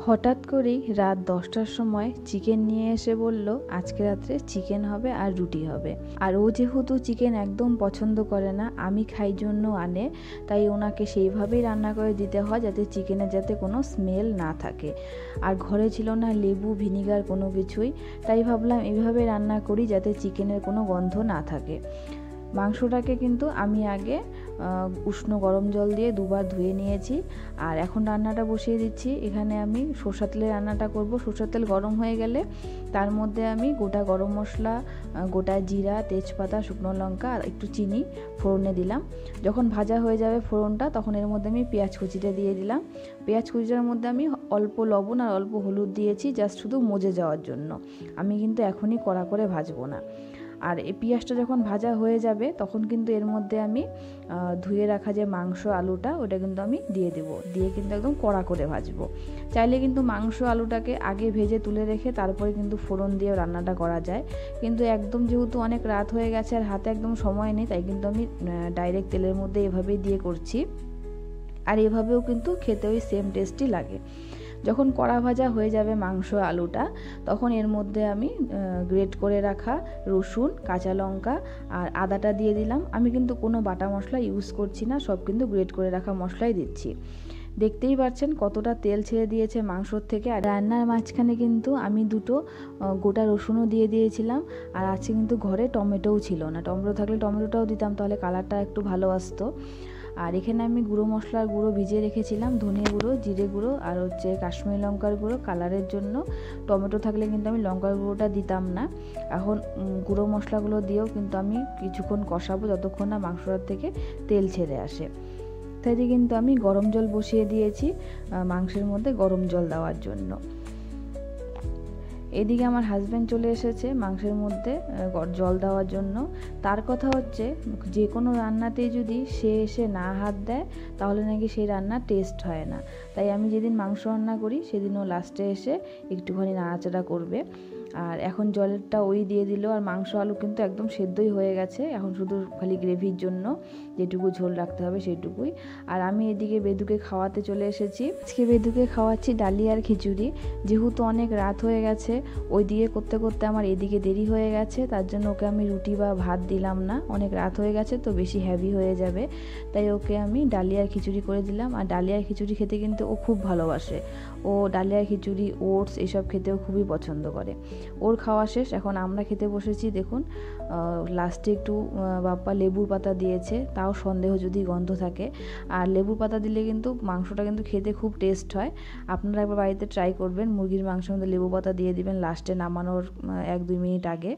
হঠাৎ করেই রাত 10টার সময় চিকেন নিয়ে এসে বলল আজকে রাত্রে চিকেন হবে আর রুটি হবে। আর ও যেহেতু চিকেন একদম পছন্দ করে না, আমি খাই জন্য আনে, তাই ওনাকে সেইভাবেই রান্না করে দিতে হয় যাতে চিকেনের যাতে কোনো স্মেল না থাকে। আর ঘরে ছিল না লেবু, ভিনিগার কোনো কিছুই, তাই ভাবলাম এইভাবে রান্না করি যাতে চিকেনের কোনো গন্ধ না থাকে। মাংসটাকে কিন্তু আমি আগে উষ্ণ গরম জল দিয়ে দুবার ধুয়ে নিয়েছি। আর এখন রান্নাটা বসিয়ে দিচ্ছি। এখানে আমি সরষের তেলে রান্নাটা করব। সরষের তেল গরম হয়ে গেলে তার মধ্যে আমি গোটা গরম মশলা, গোটা জিরা, তেজপাতা, শুকনো লঙ্কা আর একটু চিনি ফোড়নে দিলাম। যখন ভাজা হয়ে যাবে ফোড়নটা, তখন এর মধ্যে আমি পেঁয়াজ কুচিটা দিয়ে দিলাম। পেঁয়াজ কুচিটার মধ্যে আমি অল্প লবণ আর অল্প হলুদ দিয়েছি, জাস্ট শুধু মজে যাওয়ার জন্য। আমি কিন্তু এখনই কড়া করে ভাজবো না। আর এই পেঁয়াজটা যখন ভাজা হয়ে যাবে তখন কিন্তু এর মধ্যে আমি ধুয়ে রাখা যে মাংস আলুটা, ওটা কিন্তু আমি দিয়ে দেবো। দিয়ে কিন্তু একদম কড়া করে ভাজবো। চাইলে কিন্তু মাংস আলুটাকে আগে ভেজে তুলে রেখে তারপরে কিন্তু ফোড়ন দিয়ে রান্নাটা করা যায়, কিন্তু একদম যেহেতু অনেক রাত হয়ে গেছে আর হাতে একদম সময় নেই, তাই কিন্তু আমি ডাইরেক্ট তেলের মধ্যে এভাবেই দিয়ে করছি। আর এভাবেও কিন্তু খেতে ওই সেম টেস্টই লাগে। যখন কড়া ভাজা হয়ে যাবে মাংস আলুটা, তখন এর মধ্যে আমি গ্রেট করে রাখা রসুন, কাঁচা লঙ্কা আর আদাটা দিয়ে দিলাম। আমি কিন্তু কোনো বাটা মশলা ইউজ করছি না, সব কিন্তু গ্রেট করে রাখা মশলাই দিচ্ছি। দেখতেই পাচ্ছেন কতটা তেল ছেড়ে দিয়েছে মাংসর থেকে। আর রান্নার মাঝখানে কিন্তু আমি দুটো গোটা রসুনও দিয়ে দিয়েছিলাম। আর আছে কিন্তু ঘরে টমেটোও ছিল না, টমেটো থাকলে টমেটোটাও দিতাম, তাহলে কালারটা একটু ভালো আসতো। আর এখানে আমি গুঁড়ো মশলার গুঁড়ো ভিজিয়ে রেখেছিলাম, ধনে গুঁড়ো, জিরে গুঁড়ো আর কাশ্মীরি লঙ্কার গুঁড়ো কালারের জন্য। টমেটো থাকলে কিন্তু আমি লঙ্কার গুঁড়োটা দিতাম না। এখন গুঁড়ো মশলাগুলো দিয়েও কিন্তু আমি কিছুক্ষণ কষাবো, যতক্ষণ না মাংসটার থেকে তেল ছেড়ে আসে। তাই কিন্তু আমি গরম জল বসিয়ে দিয়েছি মাংসের মধ্যে গরম জল দেওয়ার জন্য। এদিকে আমার হাজব্যান্ড চলে এসেছে মাংসের মধ্যে জল দেওয়ার জন্য। তার কথা হচ্ছে যে কোনো রান্নাতেই যদি সে এসে না হাত দেয় তাহলে নাকি সেই রান্নার টেস্ট হয় না। তাই আমি যেদিন মাংস রান্না করি সেদিনও লাস্টে এসে একটুখানি নাড়াচাড়া করবে। আর এখন জলটা ওই দিয়ে দিল। আর মাংস আলু কিন্তু একদম সেদ্ধই হয়ে গেছে, এখন শুধু খালি গ্রেভির জন্য যেটুকু ঝোল রাখতে হবে সেইটুকুই। আর আমি এদিকে বেদুকে খাওয়াতে চলে এসেছি। আজকে বেদুকে খাওয়াচ্ছি ডালিয়া আর খিচুড়ি। যেহেতু অনেক রাত হয়ে গেছে, ওই দিকে করতে করতে আমার এদিকে দেরি হয়ে গেছে, তার জন্য ওকে আমি রুটি বা ভাত দিলাম না। অনেক রাত হয়ে গেছে তো বেশি হেভি হয়ে যাবে, তাই ওকে আমি ডালিয়ার খিচুড়ি করে দিলাম। আর ডালিয়ার খিচুড়ি খেতে কিন্তু ও খুব ভালোবাসে। ও ডালিয়ার খিচুড়ি, ওটস এসব খেতেও খুবই পছন্দ করে। ওর খাওয়া শেষ, এখন আমরা খেতে বসেছি। দেখুন লাস্টে একটু বাপ্পা লেবুর পাতা দিয়েছে, তাও সন্দেহ যদি গন্ধ থাকে। আর লেবুর পাতা দিলে কিন্তু মাংসটা কিন্তু খেতে খুব টেস্ট হয়। আপনারা একবার বাড়িতে ট্রাই করবেন, মুরগির মাংসের মধ্যে লেবু পাতা দিয়ে দিবেন লাস্টে নামানোর 1-2 মিনিট আগে।